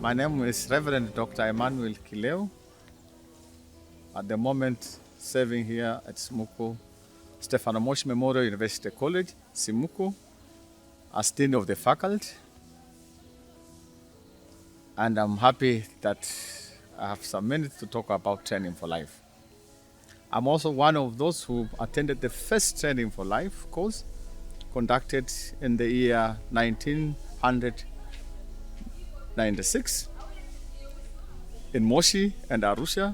My name is Reverend Dr. Emmanuel Kileo. At the moment, serving here at Simuku Stefano Mosh Memorial University College, Simuku, as Dean of the Faculty. And I'm happy that I have some minutes to talk about Training for Life. I'm also one of those who attended the first Training for Life course conducted in the year 1996 in Moshi and Arusha,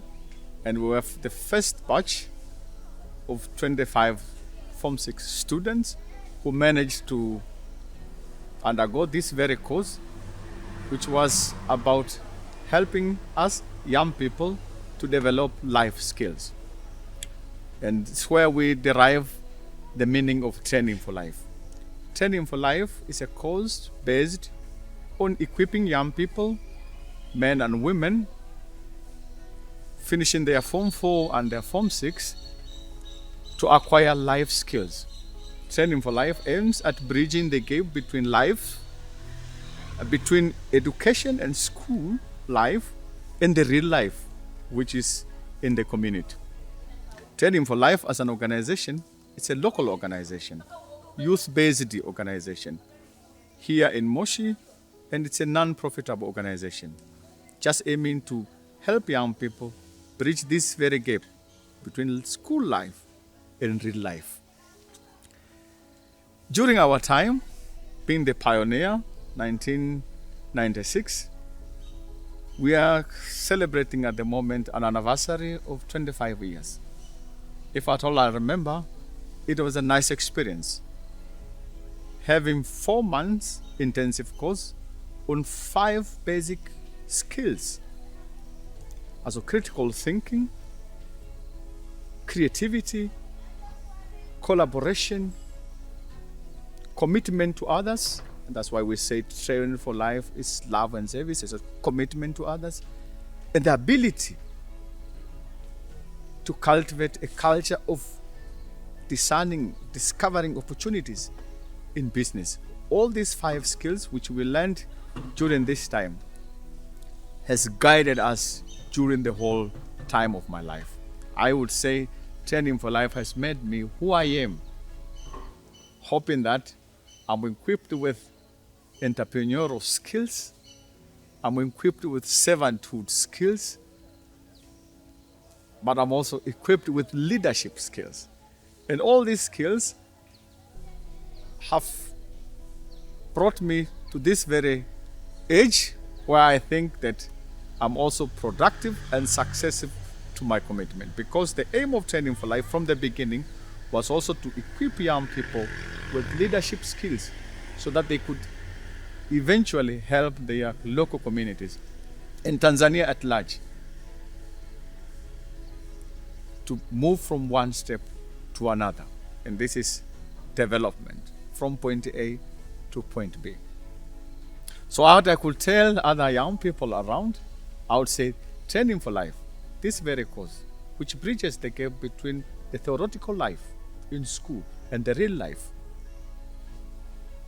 and we were the first batch of 25 Form 6 students who managed to undergo this very course, which was about helping us young people to develop life skills. And it's where we derive the meaning of Training for Life. Training for Life is a course based on equipping young people, men and women, finishing their Form 4 and their Form 6 to acquire life skills. Training for Life aims at bridging the gap between education and school life and the real life, which is in the community. Training for Life as an organization, it's a local organization, youth-based organization here in Moshi, and it's a non-profitable organization, just aiming to help young people bridge this very gap between school life and real life. During our time, being the pioneer, 1996, we are celebrating at the moment an anniversary of 25 years. If at all I remember, it was a nice experience. Having 4 months intensive course on 5 basic skills. Also critical thinking, creativity, collaboration, commitment to others. And that's why we say Training for Life is love and service. It's a commitment to others. And the ability to cultivate a culture of discovering opportunities in business. All these 5 skills which we learned during this time has guided us during the whole time of my life. I would say Training for Life has made me who I am, hoping that I'm equipped with entrepreneurial skills, I'm equipped with servanthood skills, but I'm also equipped with leadership skills. And all these skills have brought me to this very age where I think that I'm also productive and successful to my commitment. Because the aim of Training for Life from the beginning was also to equip young people with leadership skills so that they could eventually help their local communities in Tanzania at large to move from one step to another. And this is development from point A to point B. So what I could tell other young people around, I would say Training for Life, this very course, which bridges the gap between the theoretical life in school and the real life,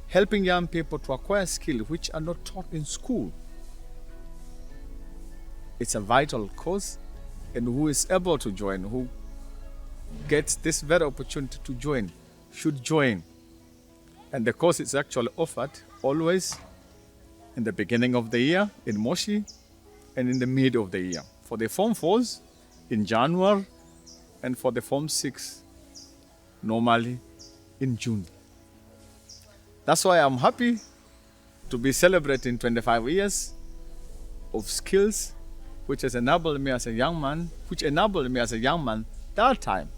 helping young people to acquire skills which are not taught in school. It's a vital course, and who is able to join, who gets this very opportunity to join, should join. And the course is actually offered always in the beginning of the year in Moshi and in the mid of the year. For the Form 4s in January, and for the Form 6 normally in June. That's why I'm happy to be celebrating 25 years of skills which enabled me as a young man that time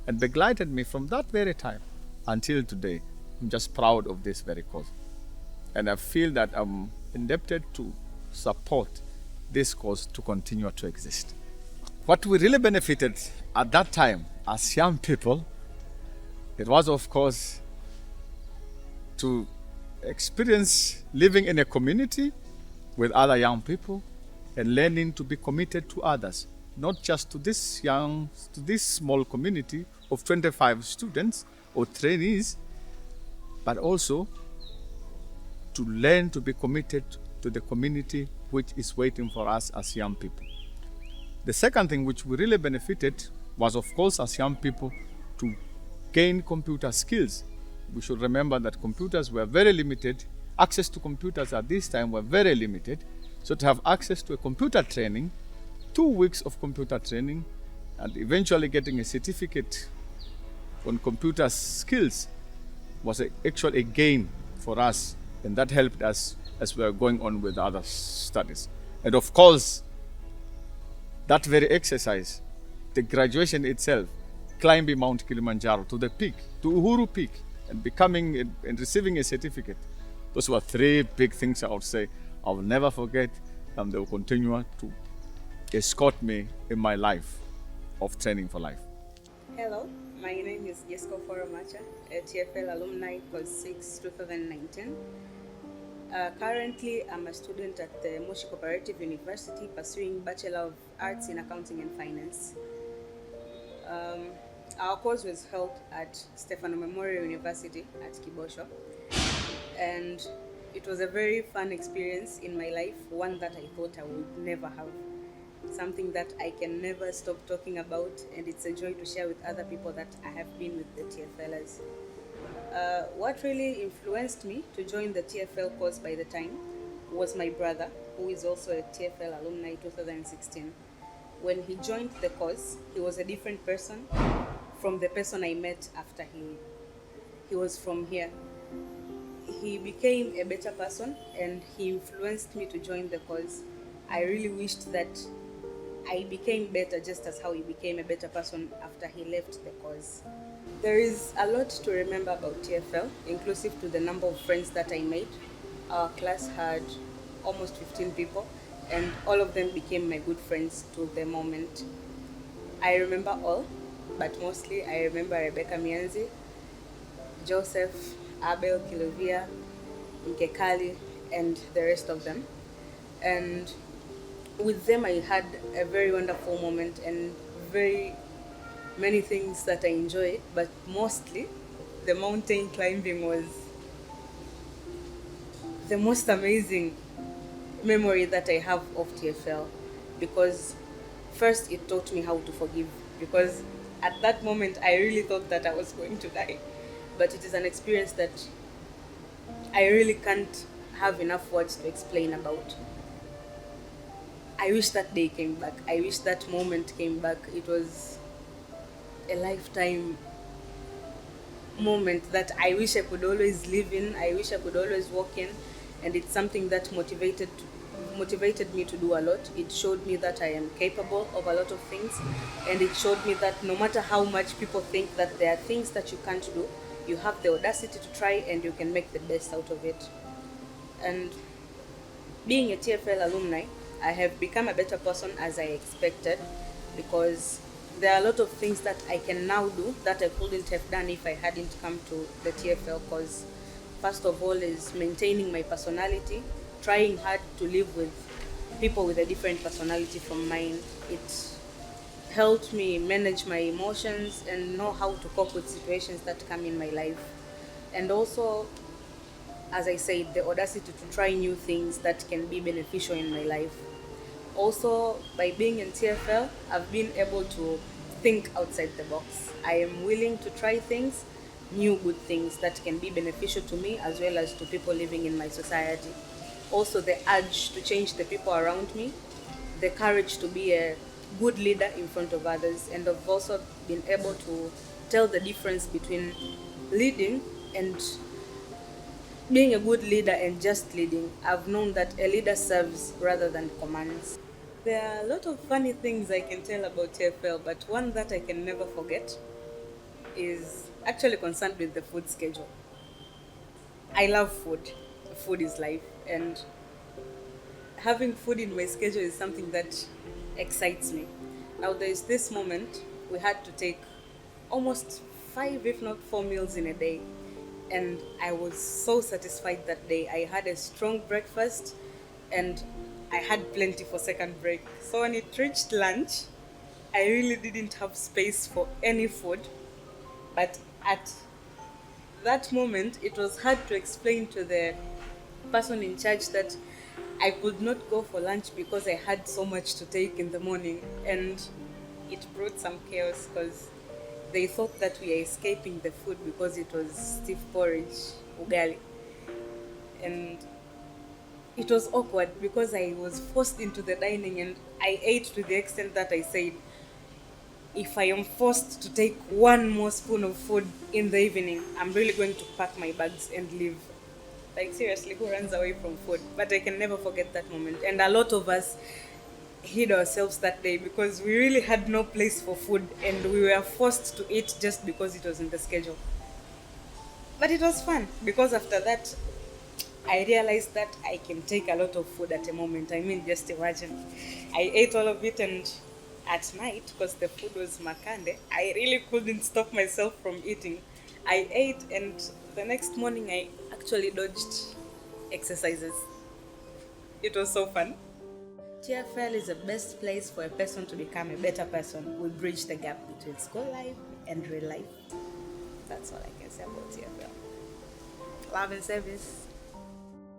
and begleited me from that very time until today. I'm just proud of this very cause. And I feel that I'm indebted to support this cause to continue to exist. What we really benefited at that time as young people, it was of course to experience living in a community with other young people and learning to be committed to others, not just to this small community of 25 students or trainees, but also to learn to be committed to the community which is waiting for us as young people. The second thing which we really benefited was, of course, as young people, to gain computer skills. We should remember that computers were very limited. Access to computers at this time were very limited. So to have access to a computer training, 2 weeks of computer training, and eventually getting a certificate on computer skills was actually a gain for us, and that helped us as we are going on with other studies. And of course, that very exercise, the graduation itself, climbing Mount Kilimanjaro to the peak, to Uhuru Peak, and becoming and receiving a certificate, those were 3 big things I would say I will never forget, and they will continue to escort me in my life of training for life. Hello, my name is Jessica Foromacha, a TFL alumni course 6 2019. Currently, I'm a student at the Moshi Cooperative University pursuing Bachelor of Arts in Accounting and Finance. Our course was held at Stefano Memorial University at Kibosho, and it was a very fun experience in my life, one that I thought I would never have, something that I can never stop talking about, and it's a joy to share with other people that I have been with the TFLers. What really influenced me to join the TFL course by the time was my brother, who is also a TFL alumni 2016. When he joined the course, he was a different person from the person I met after he was from here. He became a better person and he influenced me to join the course. I really wished that I became better just as how he became a better person after he left the course. There is a lot to remember about TFL, inclusive to the number of friends that I made. Our class had almost 15 people, and all of them became my good friends to the moment. I remember all, but mostly I remember Rebecca Mianzi, Joseph, Abel Kilovia, Nkekali, and the rest of them. And with them I had a very wonderful moment and very many things that I enjoyed, but mostly the mountain climbing was the most amazing memory that I have of TFL, because first it taught me how to forgive, because at that moment I really thought that I was going to die, but it is an experience that I really can't have enough words to explain about. I wish that day came back. I wish that moment came back. It was a lifetime moment that I wish I could always live in. I wish I could always walk in, and it's something that motivated me to do a lot. It showed me that I am capable of a lot of things, and it showed me that no matter how much people think that there are things that you can't do, you have the audacity to try and you can make the best out of it. And being a TFL alumni, I have become a better person as I expected, because there are a lot of things that I can now do that I couldn't have done if I hadn't come to the TFL course. First of all is maintaining my personality, trying hard to live with people with a different personality from mine. It helped me manage my emotions and know how to cope with situations that come in my life. And also, as I said, the audacity to try new things that can be beneficial in my life. Also, by being in TFL, I've been able to think outside the box. I am willing to try things, new good things that can be beneficial to me as well as to people living in my society. Also, the urge to change the people around me, the courage to be a good leader in front of others, and I've also been able to tell the difference between leading and being a good leader and just leading. I've known that a leader serves rather than commands. There are a lot of funny things I can tell about TFL, but one that I can never forget is actually concerned with the food schedule. I love food. Food is life, and having food in my schedule is something that excites me. Now, there is this moment we had to take almost 5, if not 4 meals in a day, and I was so satisfied that day. I had a strong breakfast and I had plenty for second break. So when it reached lunch, I really didn't have space for any food. But at that moment, it was hard to explain to the person in charge that I could not go for lunch because I had so much to take in the morning, and it brought some chaos because they thought that we are escaping the food because it was stiff porridge, ugali, and it was awkward because I was forced into the dining and I ate to the extent that I said, if I am forced to take one more spoon of food in the evening, I'm really going to pack my bags and leave. Like, seriously, who runs away from food? But I can never forget that moment. And a lot of us hid ourselves that day because we really had no place for food and we were forced to eat just because it was in the schedule. But it was fun because after that, I realized that I can take a lot of food at a moment. I mean, just imagine. I ate all of it, and at night, because the food was makande, I really couldn't stop myself from eating. I ate, and the next morning, I actually dodged exercises. It was so fun. TFL is the best place for a person to become a better person. We bridge the gap between school life and real life. That's all I can say about TFL. Love and service.